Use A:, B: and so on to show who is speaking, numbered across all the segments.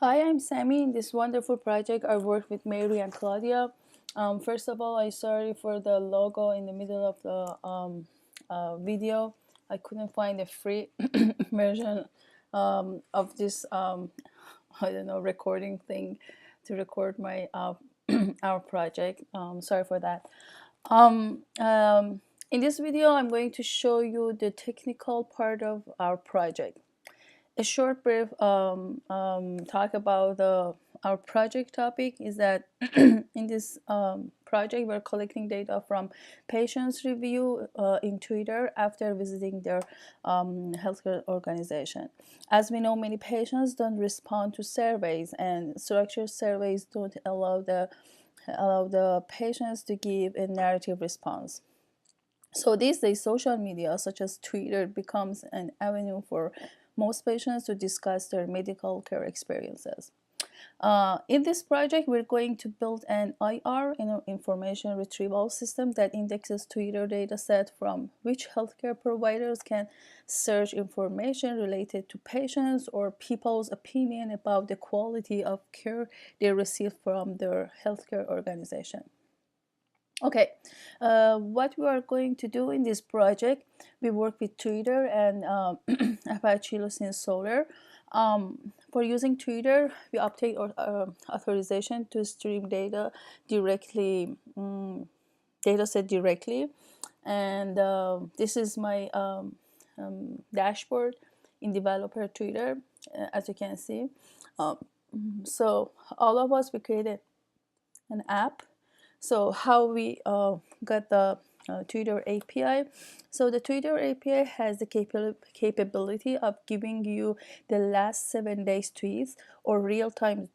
A: Hi, I'm Sammy. In this wonderful project, I worked with Mary and Claudia. First of all, I'm sorry for the logo in the middle of the video. I couldn't find a free version of this, I don't know, recording thing to record my our project. Sorry for that. In this video, I'm going to show you the technical part of our project. A short brief talk about our project topic is that in this project we're collecting data from patients review in Twitter after visiting their healthcare organization. As we know, many patients don't respond to surveys, and structured surveys don't allow the patients to give a narrative response. So these days, social media such as Twitter becomes an avenue for most patients to discuss their medical care experiences. In this project, we're going to build an IR, information retrieval system that indexes Twitter dataset from which healthcare providers can search information related to patients or people's opinion about the quality of care they receive from their healthcare organization. Okay, what we are going to do in this project, we work with Twitter and Apache since Solr. For using Twitter, we obtain authorization to stream data directly, dataset directly, and this is my dashboard in developer Twitter, as you can see. Um, so all of us, we created an app. So how we got the Twitter API. So the Twitter API has the capability of giving you the last 7 days tweets or real-time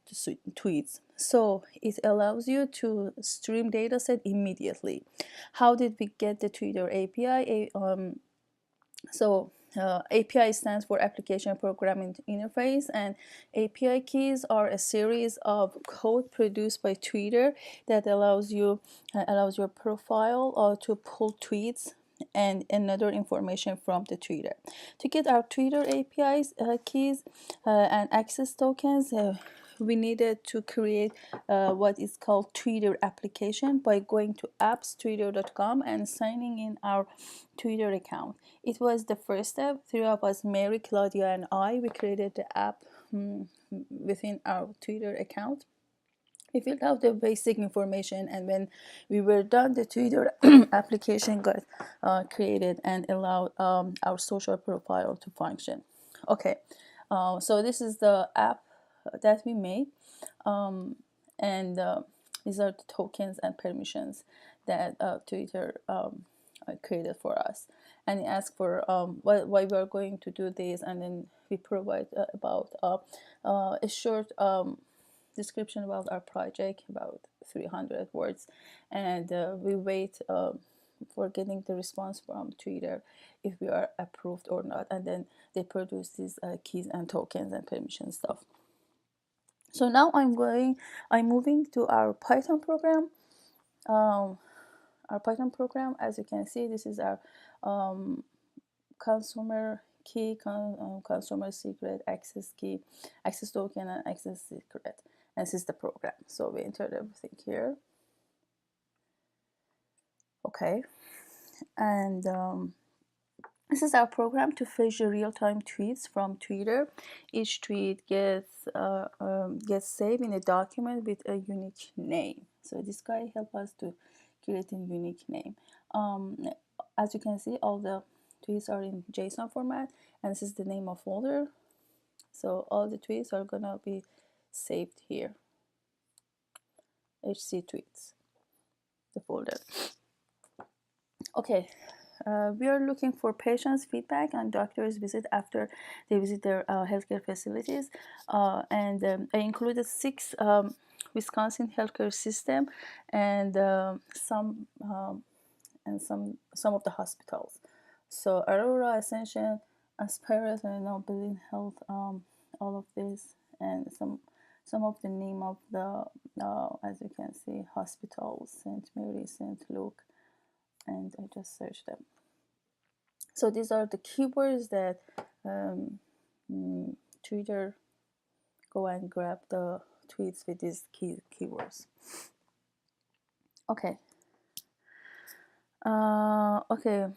A: tweets. So it allows you to stream dataset immediately. How did we get the Twitter API? API stands for Application Programming Interface, and API keys are a series of code produced by Twitter that allows your profile to pull tweets and another information from the Twitter. To get our Twitter APIs keys and access tokens, we needed to create what is called Twitter application by going to appstwitter.com and signing in our Twitter account. It was the first step. Three of us, Mary, Claudia, and I, we created the app within our Twitter account. We filled out the basic information, and when we were done, the Twitter application got created and allowed our social profile to function. Okay, so this is the app that we made, and these are the tokens and permissions that Twitter created for us. And it asks for why we are going to do this, and then we provide about a short description about our project, about 300 words, and we wait for getting the response from Twitter if we are approved or not, and then they produce these keys and tokens and permission stuff. So now I'm moving to our Python program. Our Python program, as you can see, this is our consumer key, consumer secret, access key, access token, and access secret. And this is the program. So we entered everything here. Okay, and this is our program to fetch real-time tweets from Twitter. Each tweet gets saved in a document with a unique name. So this guy helped us to create a unique name. As you can see, all the tweets are in JSON format, and this is the name of folder. So all the tweets are gonna be saved here. HC tweets, the folder. Okay, we are looking for patients' feedback and doctors' visit after they visit their healthcare facilities, and I included 6 Wisconsin healthcare system and some of the hospitals. So Aurora, Ascension, Aspirus, and now Berlin Health, all of this, and some of the name of the as you can see, hospitals: St. Mary, St. Luke, and I just searched them. So these are the keywords that Twitter go and grab the tweets with these keywords. Okay. Okay,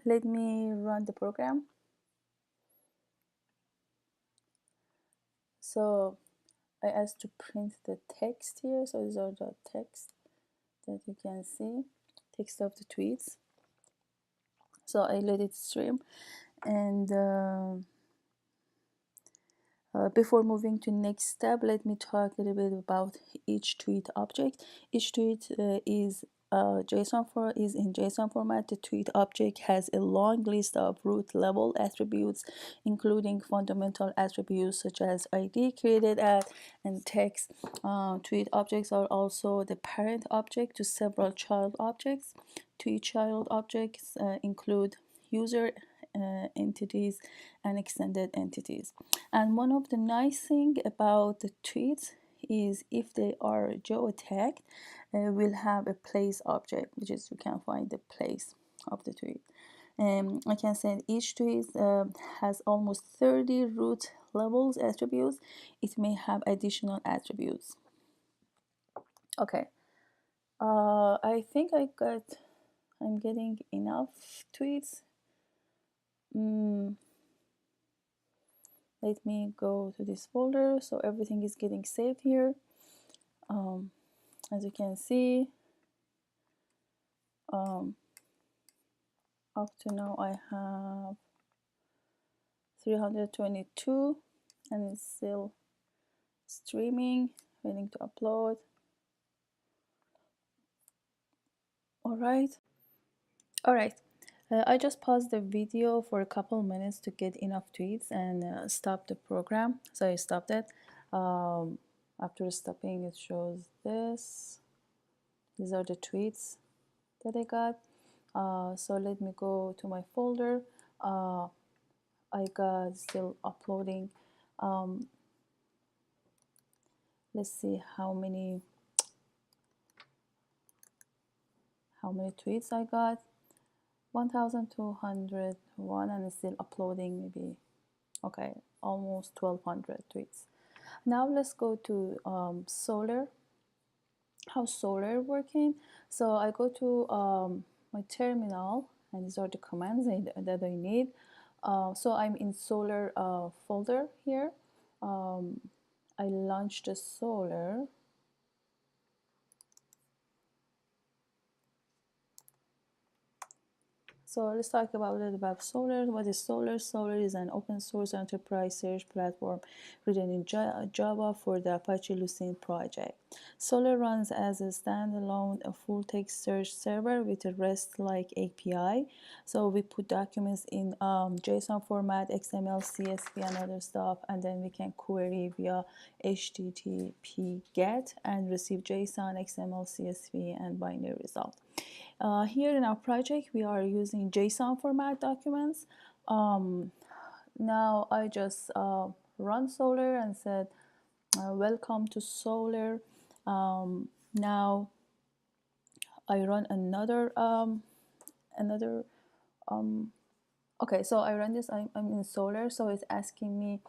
A: let me run the program. So I asked to print the text here. So these are the text that you can see, text of the tweets. So I let it stream, and before moving to next step, let me talk a little bit about each tweet object. Each tweet is in JSON format. The tweet object has a long list of root level attributes, including fundamental attributes such as ID, created at, and text. Tweet objects are also the parent object to several child objects. Tweet child objects include user entities and extended entities. And one of the nice thing about the tweets is if they are geotagged, we'll have a place object, which is you can find the place of the tweet. I can say each tweet has almost 30 root levels attributes. It may have additional attributes. Okay, I think I'm getting enough tweets. Let me go to this folder. So everything is getting saved here. As you can see, up to now I have 322 and it's still streaming, waiting to upload. All right. I just paused the video for a couple minutes to get enough tweets and stop the program. So I stopped it. After stopping, it shows this. These are the tweets that I got. So let me go to my folder. I got still uploading. Let's see how many tweets I got. 1,201, and it's still uploading. Maybe okay, almost 1,200 tweets. Now let's go to Solr. How Solr working? So I go to my terminal, and these are the commands that I need. So I'm in Solr folder here. I launched the Solr. So let's talk about a little about Solr. What is Solr? Solr is an open source enterprise search platform written in Java for the Apache Lucene project. Solr runs as a standalone full text search server with a REST-like API. So we put documents in JSON format, XML, CSV, and other stuff, and then we can query via HTTP GET and receive JSON, XML, CSV, and binary result. Here in our project, we are using JSON format documents. Now I just run Solr and said, welcome to Solr. Now I run okay, so I run this, I'm in Solr, so it's asking me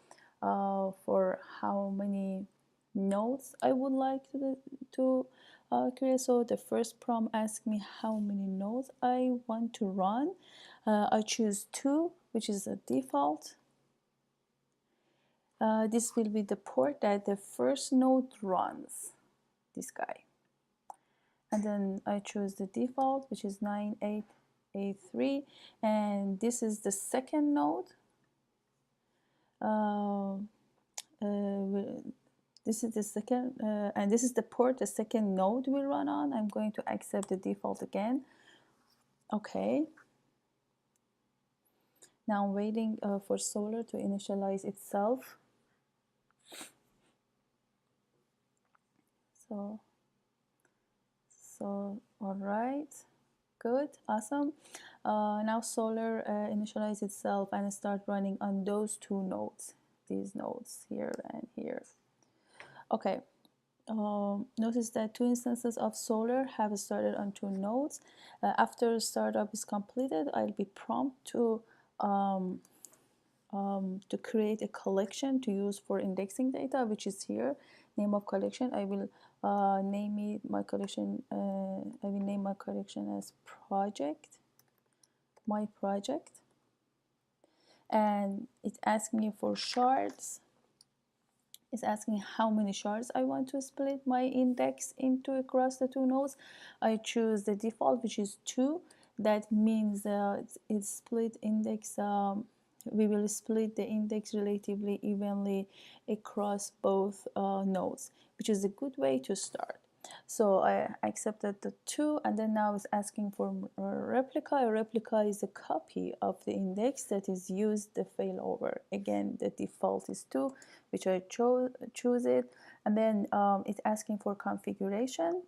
A: for how many nodes I would like to create. So the first prompt asks me how many nodes I want to run. I choose 2, which is the default. This will be the port that the first node runs, this guy. And then I choose the default, which is 9883, and this is the second node. This is the second, and this is the port the second node will run on. I'm going to accept the default again. Okay. Now I'm waiting for Solr to initialize itself. So all right, good, awesome. Now Solr initialize itself and start running on those 2 nodes, these nodes here and here. Okay. Notice that 2 instances of Solr have started on 2 nodes. After startup is completed, I'll be prompted to to create a collection to use for indexing data, which is here. Name of collection, I will name it my collection. I will name my collection as project, my project, and it asks me for shards. It's asking how many shards I want to split my index into across the two nodes. I choose the default, which is 2. That means it's split index. We will split the index relatively evenly across both nodes, which is a good way to start. So I accepted the 2, and then now it's asking for a replica. A replica is a copy of the index that is used the failover. Again, the default is 2, which I choose it, and then it's asking for configuration.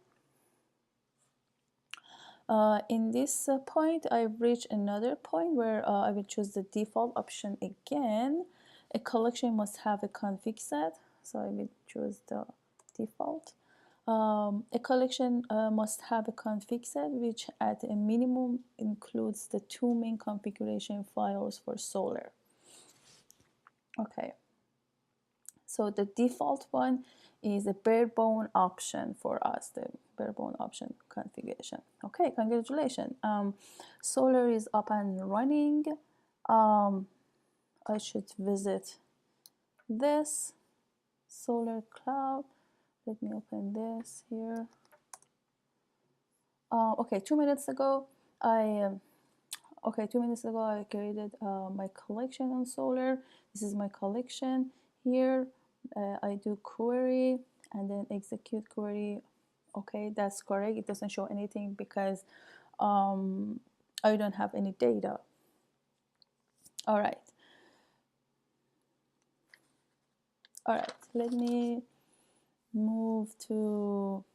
A: In this point, I've reached another point where I will choose the default option again. A collection must have a config set, so I will choose the default. A collection must have a config set which at a minimum includes the 2 main configuration files for Solr. Okay, so the default one is a bare bone option for us, the bare bone option configuration. Okay, congratulations. Solr is up and running. I should visit this Solr Cloud. Let me open this here. Okay, 2 minutes ago, I created my collection on Solr. This is my collection here. I do query and then execute query. Okay, that's correct. It doesn't show anything because I don't have any data. All right. Let me move to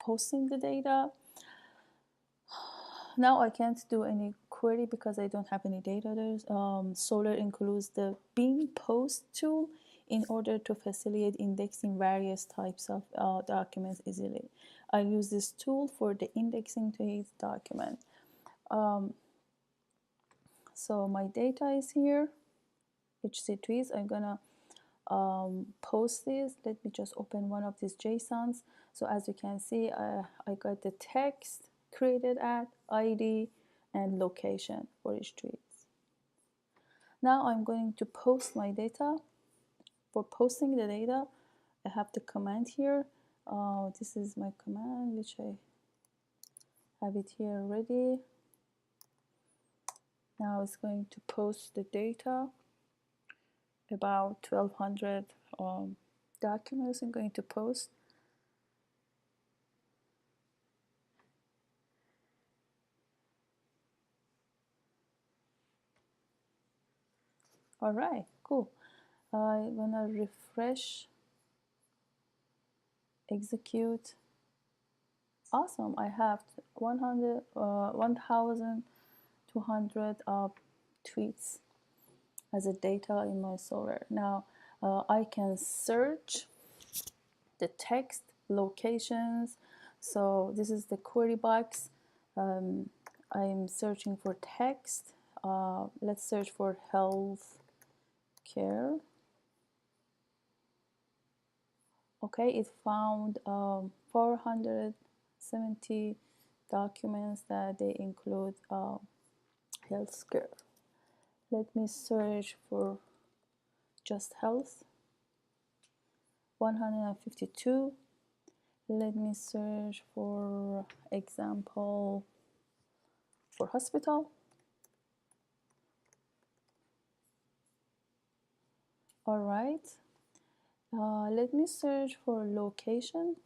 A: posting the data. Now I can't do any query because I don't have any data there. Solr includes the bin post tool in order to facilitate indexing various types of documents easily. I use this tool for the indexing to each document. So my data is here, HC tweets. I'm gonna post this. Let me just open one of these JSONs. So as you can see, I got the text created at ID and location for each tweet. Now I'm going to post my data. For posting the data, I have the command here. This is my command, which I have it here ready. Now it's going to post the data. About 1200 documents I'm going to post. All right, cool. I'm gonna refresh, execute. Awesome, I have 1,200 tweets as a data in my Solr. Now I can search the text, locations. So this is the query box. I'm searching for text. Let's search for health care. Okay, it found 470 documents that they include health care. Let me search for just health. 152. Let me search for example for hospital. All right. Let me search for location.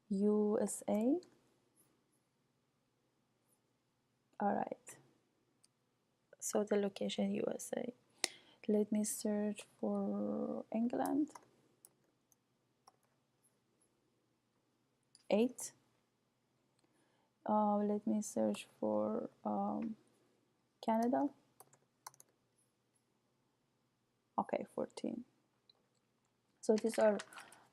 A: USA. All right. So the location USA. Let me search for England. 8. Let me search for Canada. Okay, 14. So these are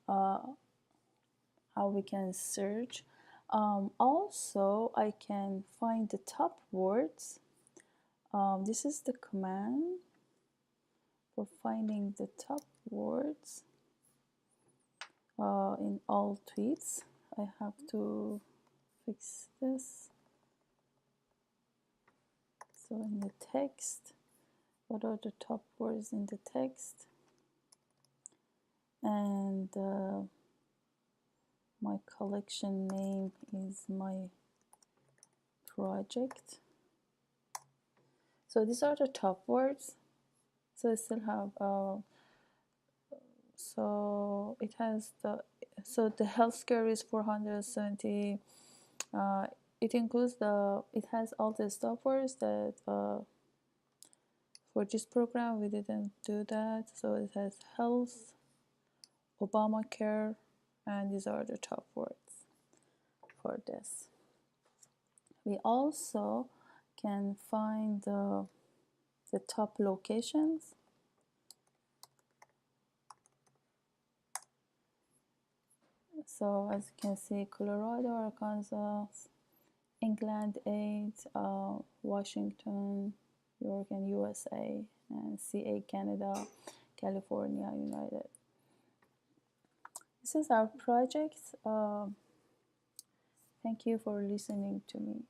A: how we can search. Also, I can find the top words. This is the command for finding the top words in all tweets. I have to fix this. So in the text, what are the top words in the text? And my collection name is my project. So these are the top words. So I still have so it has the healthcare is 470. It includes it has all the stop words that for this program we didn't do that. So it has health, Obamacare, and these are the top words for this. We also can find the top locations. So as you can see, Colorado, Arkansas, England 8, Washington, York and USA, and CA Canada, California, United. This is our project. Thank you for listening to me.